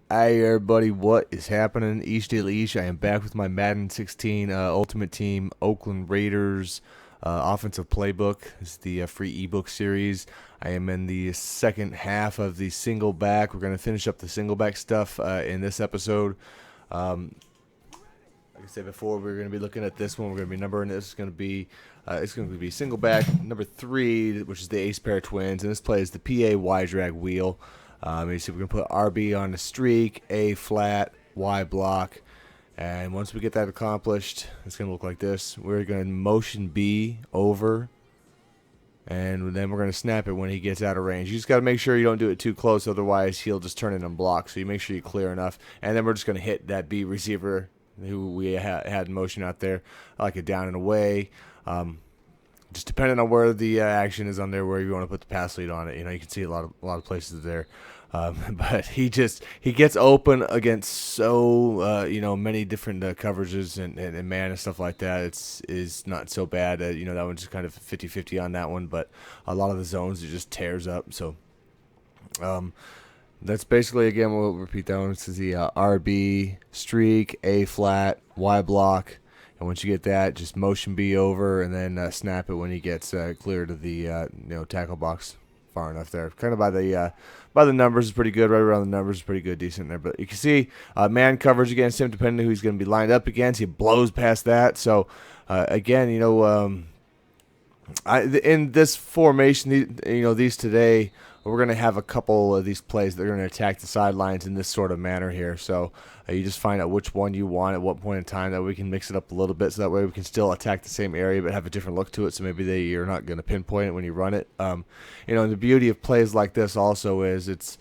Hey everybody, what is happening? Ish de Ish. I am back with my Madden 16 Ultimate Team Oakland Raiders offensive playbook. This is the free ebook series. I am in the second half of the single back. We're going to finish up the single back stuff in this episode. Like I said before, we're going to be looking at this one. We're going to be numbering this. It's going to be single back number 3, which is the ace pair twins, and this play is the PA Y drag wheel. You see, we're going to put RB on the streak, A flat, Y block. And once we get that accomplished, it's going to look like this. We're going to motion B over, and then we're going to snap it when he gets out of range. You just got to make sure you don't do it too close, otherwise he'll just turn it and block. So you make sure you clear enough. And then we're just going to hit that B receiver who we had in motion out there, like a down and away. Just depending on where the action is on there, where you want to put the pass lead on it. You know, you can see a lot of places there. But he gets open against so many different coverages and man and stuff like that. Is not so bad. That one's just kind of 50-50 on that one. But a lot of the zones it just tears up. So that's basically, again, we'll repeat that one. This is the RB streak, A flat, Y block. And once you get that, just motion B over and then snap it when he gets clear to the tackle box far enough there. Kind of by the numbers is pretty good. Right around the numbers is pretty good, decent there. But you can see man coverage against him, depending on who he's going to be lined up against. He blows past that. So again, in this formation, these today, we're going to have a couple of these plays that are going to attack the sidelines in this sort of manner here. So you just find out which one you want at what point in time, that we can mix it up a little bit, so that way we can still attack the same area but have a different look to it. So maybe you're not going to pinpoint it when you run it. And the beauty of plays like this also is it's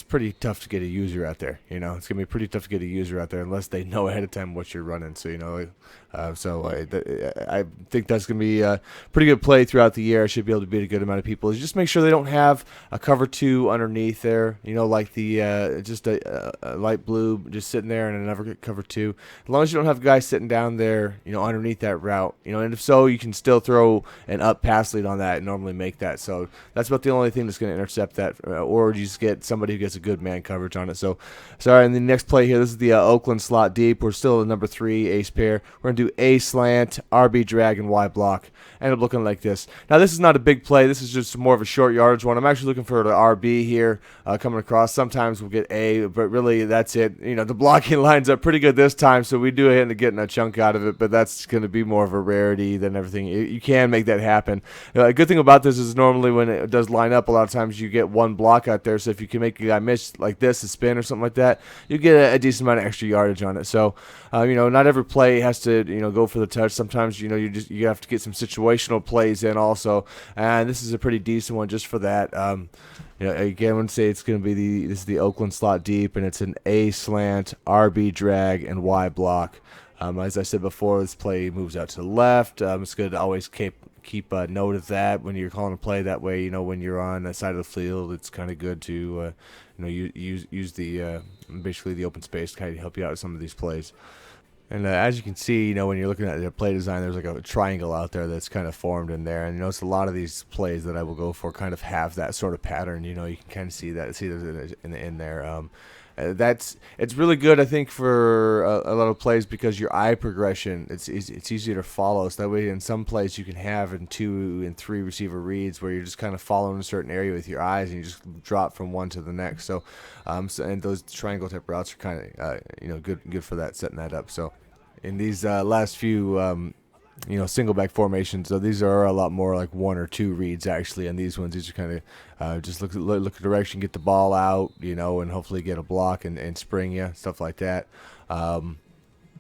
pretty tough to get a user out there. It's going to be pretty tough to get a user out there unless they know ahead of time what you're running. So I think that's going to be a pretty good play throughout the year. I should be able to beat a good amount of people. Just make sure they don't have a cover 2 underneath there. Like the just a light blue just sitting there and another cover 2. As long as you don't have guys sitting down there, underneath that route. And if so, you can still throw an up pass lead on that and normally make that. So that's about the only thing that's going to intercept that, or you just get somebody who gets a good man coverage on it. So, sorry, and the next play here, this is the Oakland slot deep. We're still at number 3, ace pair. We're going to do A slant, RB drag, and Y block. End up looking like this. Now, this is not a big play. This is just more of a short yardage one. I'm actually looking for the RB here coming across. Sometimes we'll get A, but really that's it. The blocking lines up pretty good this time, so we do end up getting a chunk out of it, but that's going to be more of a rarity than everything. You can make that happen. A good thing about this is normally when it does line up, a lot of times you get one block out there, so if you can make a guy miss like this, a spin or something like that, you get a decent amount of extra yardage on it. So, not every play has to, go for the touch. Sometimes, you have to get some situational plays in also, and this is a pretty decent one just for that. Again, I would say it's going to be this is the Oakland slot deep, and it's an A slant, RB drag, and Y block. As I said before, this play moves out to the left. It's good to always keep a note of that when you're calling a play. That way, when you're on the side of the field, it's kind of good to use the basically the open space to kind of help you out with some of these plays. And as you can see, when you're looking at the play design, there's like a triangle out there that's kind of formed in there. And notice a lot of these plays that I will go for kind of have that sort of pattern. You can kind of see that, in there. It's really good, I think, for a lot of plays because your eye progression it's easier to follow. So that way, in some plays, you can have in 2 and 3 receiver reads where you're just kind of following a certain area with your eyes and you just drop from one to the next. So and those triangle type routes are kind of good for that, setting that up. So in these last few single back formations. So these are a lot more like 1 or 2 reads actually. And these ones, these are kind of just look at direction, get the ball out, and hopefully get a block and spring you, stuff like that.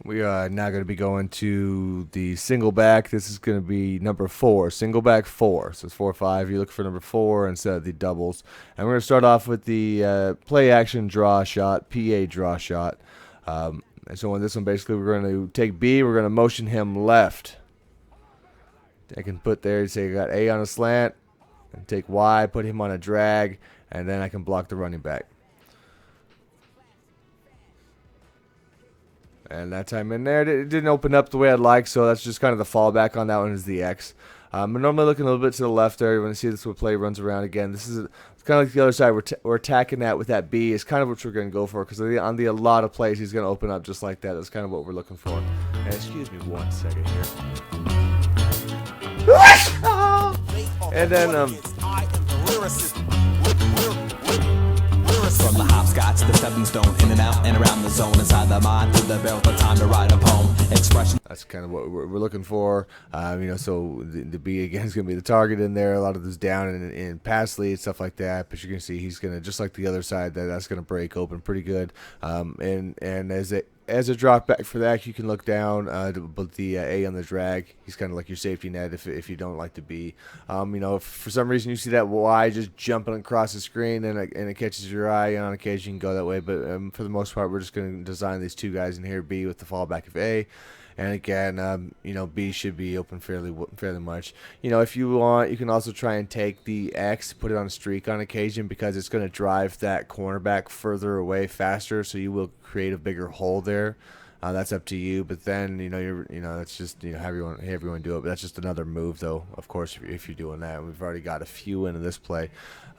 We are now going to be going to the single back. This is going to be number 4, single back 4. So it's 4-5. You look for number 4 instead of the doubles. And we're going to start off with the play action draw shot, PA draw shot. And so on this one, basically, we're going to take B. We're going to motion him left. I can put there, say I got A on a slant, and take Y, put him on a drag, and then I can block the running back. And that time in there, it didn't open up the way I'd like, so that's just kind of the fallback on that one is the X. We're normally looking a little bit to the left there. You want to see this play runs around again. This is it's kind of like the other side. We're attacking that with that B. Is kind of what we're going to go for because on the a lot of plays he's going to open up just like that. That's kind of what we're looking for. And excuse me 1 second here. And then from the hopscotch to the stepping stone, in and out and around the zone, inside the mind, through the barrel, the time to write a poem. Expression. That's kind of what we're looking for. So the B again is going to be the target in there. A lot of this down and pass lead stuff like that. But you're going to see he's going to, just like the other side, that's going to break open pretty good. And as a drop back for that, you can look down but the A on the drag. He's kind of like your safety net if you don't like the B. If for some reason you see that Y just jumping across the screen and it catches your eye, on occasion you can go that way. But for the most part, we're just going to design these two guys in here, B with the fallback of A. And again, B should be open fairly much. If you want, you can also try and take the X, put it on a streak on occasion because it's going to drive that cornerback further away faster, so you will create a bigger hole there. That's up to you. But then, that's just have everyone do it. But that's just another move, though. Of course, if you're doing that, we've already got a few into this play.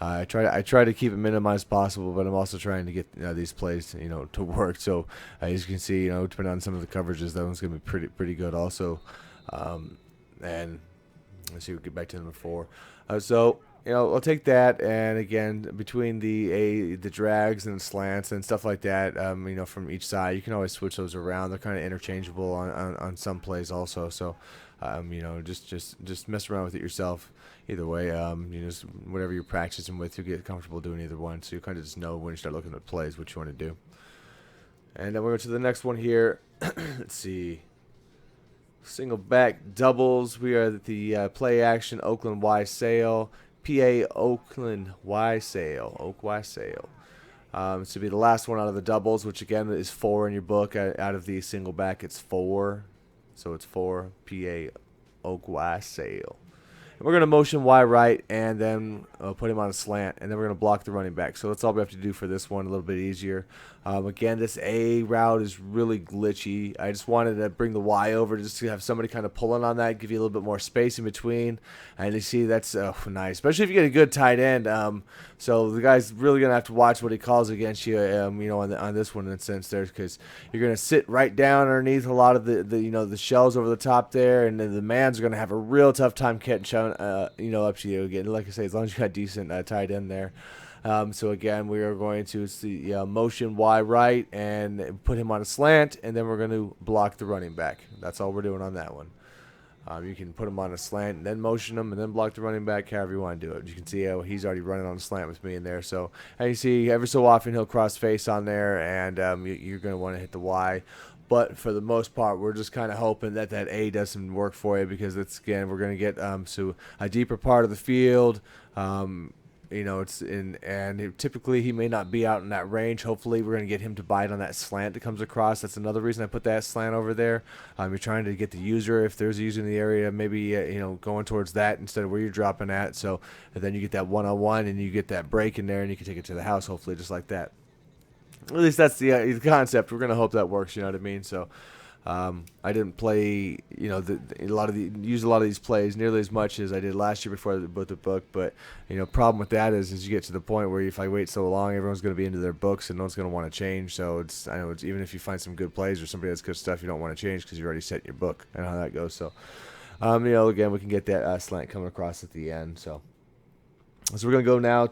I try to keep it minimized possible, but I'm also trying to get these plays to work. So as you can see, depending on some of the coverages, that one's gonna be pretty good also. And let's see, we'll get back to number 4. I'll take that, and again, between the drags and drags and stuff like that, from each side, you can always switch those around. They're kind of interchangeable on some plays also. So, just mess around with it yourself. Either way, just whatever you're practicing with, you'll get comfortable doing either one. So you kind of just know when you start looking at plays what you want to do. And then we'll go to the next one here. Let's see. Single back doubles. We are at the play action Oakland Y sail. PA Oakland Y sail. Oak Y sail. This will be the last one out of the doubles, which again is 4 in your book. Out of the single back, it's 4. So it's 4. PA Oak Y sail. And we're going to motion Y right and then put him on a slant, and then we're going to block the running back. So that's all we have to do for this one, a little bit easier. Again, this A route is really glitchy. I just wanted to bring the Y over just to have somebody kind of pulling on that, give you a little bit more space in between. And you see that's nice, especially if you get a good tight end. So the guy's really going to have to watch what he calls against you, on this one in a sense there, because you're going to sit right down underneath a lot of the shells over the top there, and then the man's going to have a real tough time catching up to you again. Like I say, as long as you got decent tight end there. So again, we are going to see motion Y right and put him on a slant, and then we're going to block the running back. That's all we're doing on that one. You can put him on a slant and then motion him and then block the running back, however you want to do it. You can see how he's already running on a slant with me in there. So, and you see every so often he'll cross face on there, and you're going to want to hit the Y. But for the most part, we're just kind of hoping that A doesn't work for you, because it's, again, we're going to get so a deeper part of the field. Typically he may not be out in that range. Hopefully we're going to get him to bite on that slant that comes across. That's another reason I put that slant over there. You're trying to get the user, if there's a user in the area, maybe going towards that instead of where you're dropping at. So and then you get that one-on-one, and you get that break in there, and you can take it to the house, hopefully, just like that. At least that's the concept. We're going to hope that works, you know what I mean? So I didn't play, use a lot of these plays nearly as much as I did last year before I bought the book. But problem with that is you get to the point where if I wait so long, everyone's going to be into their books and no one's going to want to change. So I know even if you find some good plays or somebody has good stuff, you don't want to change because you already set your book and how that goes. So again, we can get that slant coming across at the end. So we're going to go now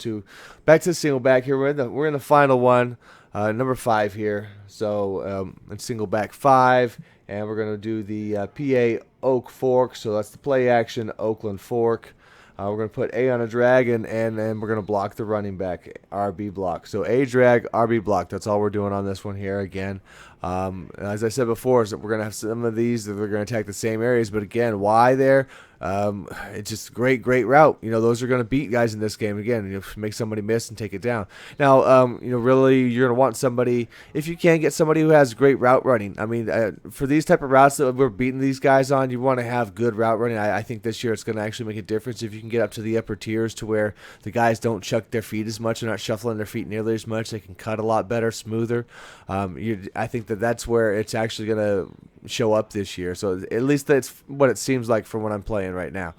back to the single back here. We're in the final one. Number 5 here. So it's single back 5, and we're going to do the PA Oak fork. So that's the play action Oakland fork. We're going to put A on a drag, and then we're going to block the running back, RB block. So A drag, RB block. That's all we're doing on this one here again. As I said before, so we're going to have some of these that we're going to attack the same areas. But again, why there? It's just great route. Those are going to beat guys in this game. Again, make somebody miss and take it down. Now, really, you're going to want somebody, if you can, get somebody who has great route running. I mean, for these type of routes that we're beating these guys on, you want to have good route running. I think this year it's going to actually make a difference if you can get up to the upper tiers to where the guys don't chuck their feet as much. They're not shuffling their feet nearly as much. They can cut a lot better, smoother. I think that's where it's actually going to show up this year. So at least that's what it seems like from what I'm playing right now.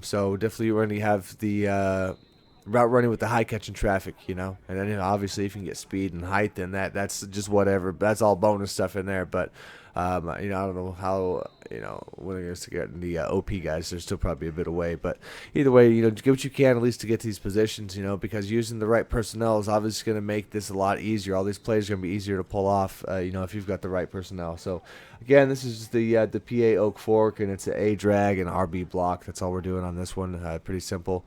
So definitely we're going to have the route running with the high catching traffic, and then obviously if you can get speed and height, then that's just whatever. That's all bonus stuff in there. But I don't know how when it gets to get the OP guys, there's still probably a bit away. But either way, get what you can at least to get to these positions, because using the right personnel is obviously going to make this a lot easier. All these plays are going to be easier to pull off, if you've got the right personnel. So again, this is the PA Oak Fork, and it's an A drag and RB block. That's all we're doing on this one. Pretty simple.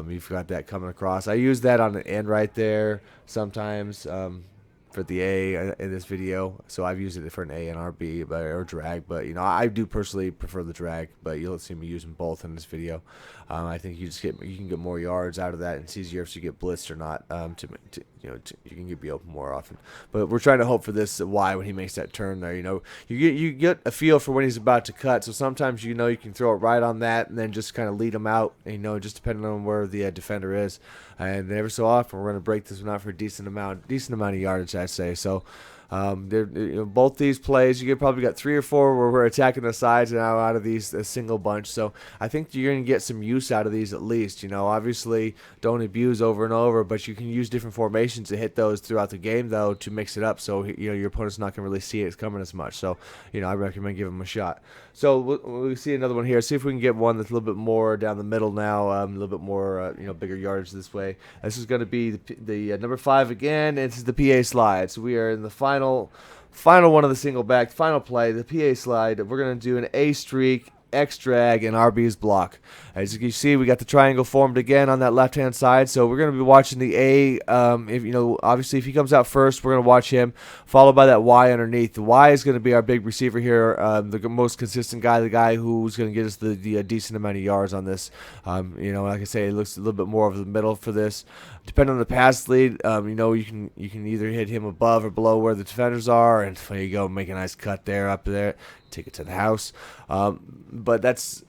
You've got that coming across. I use that on the end right there sometimes for the A in this video. So I've used it for an A and RB or drag. But, I do personally prefer the drag. But you'll see me using both in this video. I think you can get more yards out of that. And it's easier if you get blitzed or not. You can be open more often. But we're trying to hope for this Y when he makes that turn there. You get a feel for when he's about to cut. So sometimes you can throw it right on that and then just kind of lead him out. Just depending on where the defender is. And every so often we're going to break this one out for a decent amount of yardage, I'd say. So both these plays, you probably got 3 or 4 where we're attacking the sides now out of these a single bunch. So I think you're going to get some use out of these at least. Obviously don't abuse over and over, but you can use different formations to hit those throughout the game though to mix it up. So your opponent's not going to really see it coming as much. So I recommend giving them a shot. So we'll see another one here. See if we can get one that's a little bit more down the middle now, a little bit more bigger yardage this way. This is going to be the number 5 again. This is the PA slide. So we are in the final one of the single back, final play, the PA slide. We're going to do an A streak, X drag, and RB's block. As you can see, we got the triangle formed again on that left-hand side. So we're going to be watching the A. Obviously, if he comes out first, we're going to watch him, followed by that Y underneath. The Y is going to be our big receiver here, the most consistent guy, the guy who's going to get us the decent amount of yards on this. Like I say, it looks a little bit more of the middle for this. Depending on the pass lead, you can either hit him above or below where the defenders are, and there you go, make a nice cut there, up there, take it to the house. But that's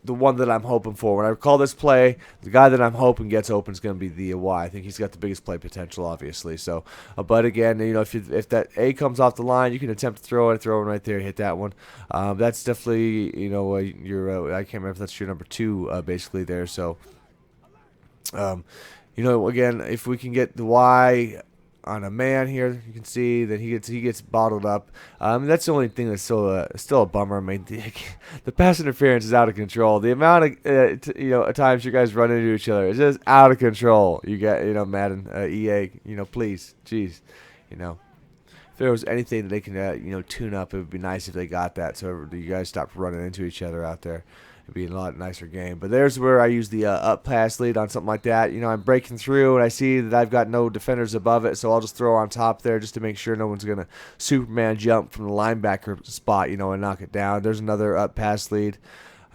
the one that I'm hoping for. When I call this play, the guy that I'm hoping gets open is going to be the Y. I think he's got the biggest play potential, obviously. So, but again, if that A comes off the line, you can attempt to throw it right there, hit that one. That's definitely your. I can't remember if that's your number 2, basically there. So, again, if we can get the Y on a man here, you can see that he gets bottled up. That's the only thing that's still a bummer. I mean, the pass interference is out of control. The amount of times you guys run into each other is just out of control. You get Madden, EA, please, jeez, if there was anything that they can tune up, it would be nice if they got that, so you guys stopped running into each other out there. It'd be a lot nicer game. But there's where I use the up pass lead on something like that. I'm breaking through, and I see that I've got no defenders above it, so I'll just throw on top there just to make sure no one's going to Superman jump from the linebacker spot, and knock it down. There's another up pass lead.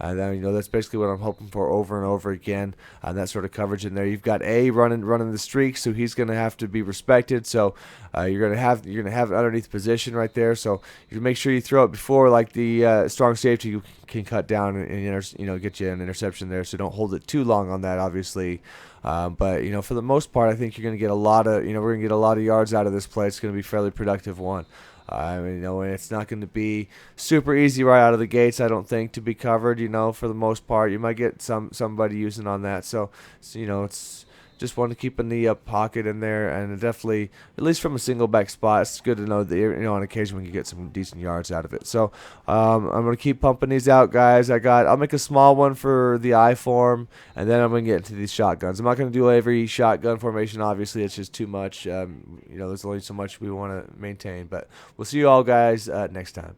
And then, that's basically what I'm hoping for over and over again, that sort of coverage in there. You've got A running the streak, so he's going to have to be respected. So you're going to have it underneath position right there. So you make sure you throw it before, like the strong safety can cut down and get you an interception there. So don't hold it too long on that, obviously. But for the most part, I think you're going to get a lot of we're going to get a lot of yards out of this play. It's going to be a fairly productive one. And it's not going to be super easy right out of the gates, I don't think, to be covered, for the most part. You might get somebody using on that. So it's just one to keep in the pocket in there, and definitely, at least from a single back spot, it's good to know that on occasion we can get some decent yards out of it. So I'm going to keep pumping these out, guys. I'll make a small one for the I form, and then I'm going to get into these shotguns. I'm not going to do every shotgun formation, obviously. It's just too much. There's only so much we want to maintain. But we'll see you all, guys, next time.